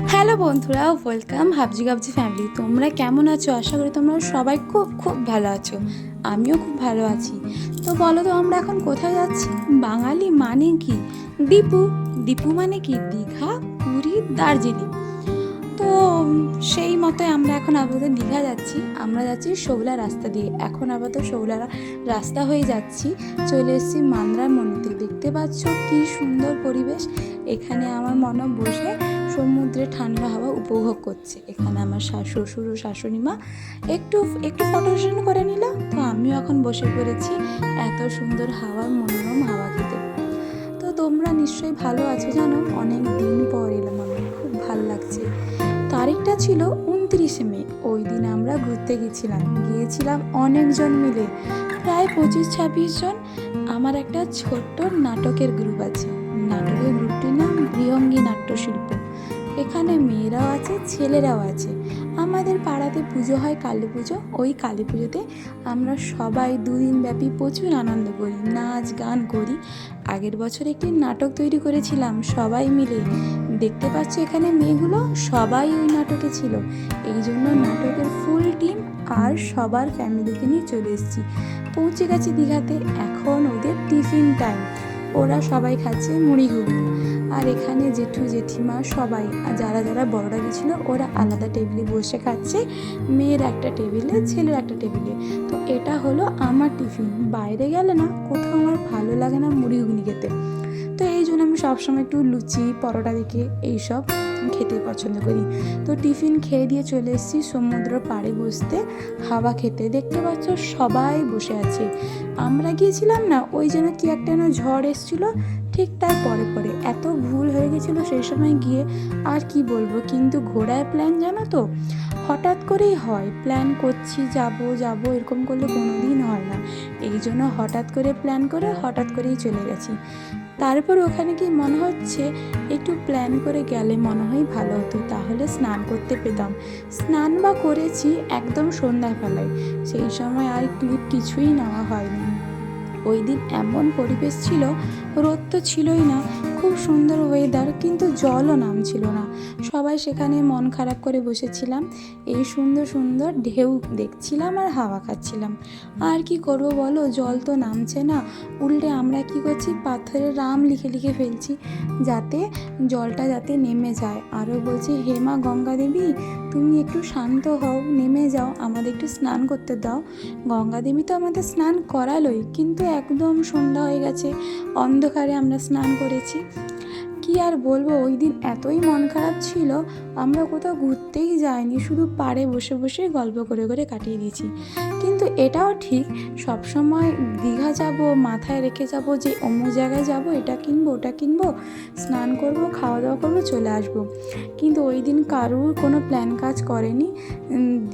Hello বন্ধুরা, welcome Habji Gabji family. তোমরা কেমন আছো? আশা করি তোমরা সবাই খুব খুব ভালো আছো। আমিও খুব ভালো আছি। তো বলো তো, আমরা এখন কোথায় যাচ্ছি? বাঙালি মানে কি? দীপু। দীপু মানে কি? দীঘা, পুরী, দার্জিলিং। তো সেই মতোই আমরা এখন আপাতত দীঘা যাচ্ছি। আমরা যাচ্ছি শৌলা রাস্তা দিয়ে। এখন আপাতত শৌলা রাস্তা হয়ে যাচ্ছি। চলে এসেছি মান্দ্রার মন্দির। দেখতে পাচ্ছ কি সুন্দর পরিবেশ। এখানে আমার মনে বসে সমুদ্রে ঠান্ডা হাওয়া উপভোগ করছে। এখানে আমার শ্বশুর ও শাশুড়ি মা একটু একটু ফটো সেশন করে নিল। তো আমিও এখন বসে পড়েছি এত সুন্দর হাওয়া, মনোরম হাওয়া খেতে। তো তোমরা নিশ্চয়ই ভালো আছো, জানো অনেক দিন পর এলাম, আমার খুব ভালো লাগছে। তারিখটা ছিল 29শে মে। ওই দিন আমরা ঘুরতে গিয়েছিলাম অনেকজন মিলে, প্রায় 25-26 জন। আমার একটা ছোট্ট নাটকের গ্রুপ আছে। নাটকের গ্রুপটির নাম বৃহঙ্গী নাট্যশিল্প। এখানে মেয়েরাও আছে, ছেলেরাও আছে। আমাদের পাড়াতে পুজো হয়, কালী পুজো। ওই কালী পুজোতে আমরা সবাই 2 দিন ব্যাপী প্রচুর আনন্দ করি, নাচ গান করি। আগের বছর একটি নাটক তৈরি করেছিলাম সবাই মিলে। দেখতে পাচ্ছ এখানে মেয়েগুলো সবাই ওই নাটকে ছিল। এই জন্য নাটকের ফুল টিম আর সবার ফ্যামিলিকে নিয়ে চলে এসেছি। পৌঁছে গেছি দীঘাতে। এখন ওদের টিফিন টাইম। ওরা সবাই খাচ্ছে মুড়ি ঘুগনি। আর এখানে জেঠু জেঠিমা সবাই, যারা যারা বড়রা গেছিলো ওরা আলাদা টেবিলে বসে খাচ্ছে, মেয়ের একটা টেবিলে, ছেলের একটা টেবিলে। তো এটা হলো আমার টিফিন। বাইরে গেলে না কোথাও আমার ভালো লাগে না মুড়ি ঘুগনি খেতে। তো এই জন্য আমি সবসময় একটু লুচি, পরোটা দিকে এইসব খেতে পছন্দ করি। তো টিফিন খেয়ে দিয়ে চলে এসেছি সমুদ্র পাড়ে বসতে, হাওয়া খেতে। দেখতে পাচ্ছ সবাই বসে আছে। আমরা গিয়েছিলাম না, ওই জন্য কি একটা না ঝড় এসেছিলো, ঠিক তার পরে পরে এত ভুল হয়ে গেছিলো সেই সময় গিয়ে। আর কি বলবো, কিন্তু ঘোরায় প্ল্যান জানো তো হঠাৎ করেই হয়। প্ল্যান করছি যাব এরকম করলে কোনো দিন হয় না। এই জন্য হঠাৎ করে প্ল্যান করে হঠাৎ করেই চলে গেছি। তারপর ওখানে কি মনে হচ্ছে একটু প্ল্যান করে গেলে মনে হয় ভালো হতো, তাহলে স্নান করতে পেতাম। স্নান বা করেছি একদম সন্ধ্যাবেলায়। সেই সময় আর ক্লিপ কিছুই নেওয়া হয়নি। ওই দিন এমন পরিবেশ ছিল, রোদ তো ছিলই না, খুব সুন্দর ওয়েদার, কিন্তু জলও নামছিল না। সবাই সেখানে মন খারাপ করে বসেছিলাম। এই সুন্দর সুন্দর ঢেউ দেখছিলাম আর হাওয়া খাচ্ছিলাম। আর কি করবো বলো, জল তো নামছে না। উল্টে আমরা কি করছি, পাথরের রাম লিখে লিখে ফেলছি যাতে জলটা যাতে নেমে যায়। আরও বলছি, হে মা গঙ্গা দেবী, তুমি একটু শান্ত হও, নেমে যাও, আমাদের একটু স্নান করতে দাও। গঙ্গা দেবী তো আমাদের স্নান করালোই, কিন্তু একদম সন্ধ্যা হয়ে গেছে, অন্ধকারে আমরা স্নান করেছি। কি আর বলবো, ওই দিন এতই মন খারাপ ছিল, আমরা কোথাও ঘুরতেই যাইনি, শুধু পাড়ে বসে বসে গল্প করে করে কাটিয়ে দিয়েছি। কিন্তু এটাও ঠিক, সবসময় দীঘা যাব মাথায় রেখে যাব যে অমুক জায়গায় যাব, এটা কিনবো ওটা কিনবো, স্নান করব, খাওয়া দাওয়া করবো, চলে আসবো। কিন্তু ওই দিন কারুর কোনো প্ল্যান কাজ করেনি।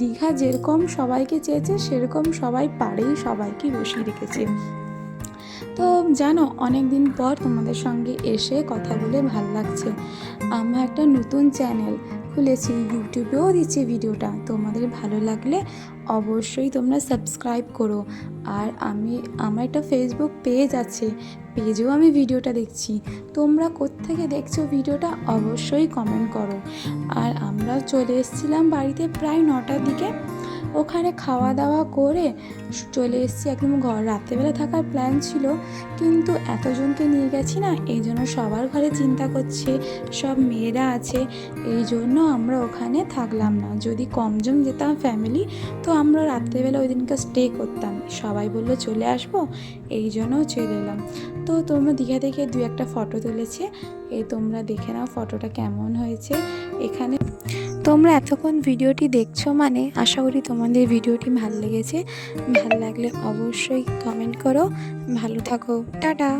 দীঘা যেরকম সবাইকে চেয়েছে সেরকম সবাই পাড়েই সবাইকে বসিয়ে রেখেছে। তো জানো, অনেক দিন পর তোমাদের সঙ্গে এসে কথা বলে ভাল লাগছে। আমার একটা নতুন চ্যানেল খুলেছি, ইউটিউবেও দিচ্ছি ভিডিওটা। তোমাদের ভালো লাগলে অবশ্যই তোমরা সাবস্ক্রাইব করো। আর আমার একটা ফেসবুক পেজ আছে, পেজেও আমি ভিডিওটা দেখছি। তোমরা কোত্থেকে দেখছো ভিডিওটা অবশ্যই কমেন্ট করো। আর আমরা চলে এসেছিলাম বাড়িতে প্রায় 9টার দিকে। ওখানে খাওয়া দাওয়া করে চলে এসেছি একদম রাত্রেবেলা থাকার প্ল্যান ছিল, কিন্তু এতজনকে নিয়ে গেছি না, এই জন্য সবার ঘরে চিন্তা করছে, সব মেয়েরা আছে, এই জন্য আমরা ওখানে থাকলাম না। যদি কমজন যেতাম ফ্যামিলি, তো আমরা রাত্রেবেলা ওই দিনকে স্টে করতাম। সবাই বললো চলে আসবো, এই জন্য চলে এলাম। তো তোমরা দীঘা থেকে 2-1টা ফটো তুলেছে, এই তোমরা দেখে নাও ফটোটা কেমন হয়েছে। এখানে তোমরা এতক্ষণ ভিডিওটি দেখছো মানে আশা করি তোমাদের ভিডিওটি ভালো লেগেছে। ভালো লাগলে অবশ্যই কমেন্ট করো। ভালো থাকো, টাটা।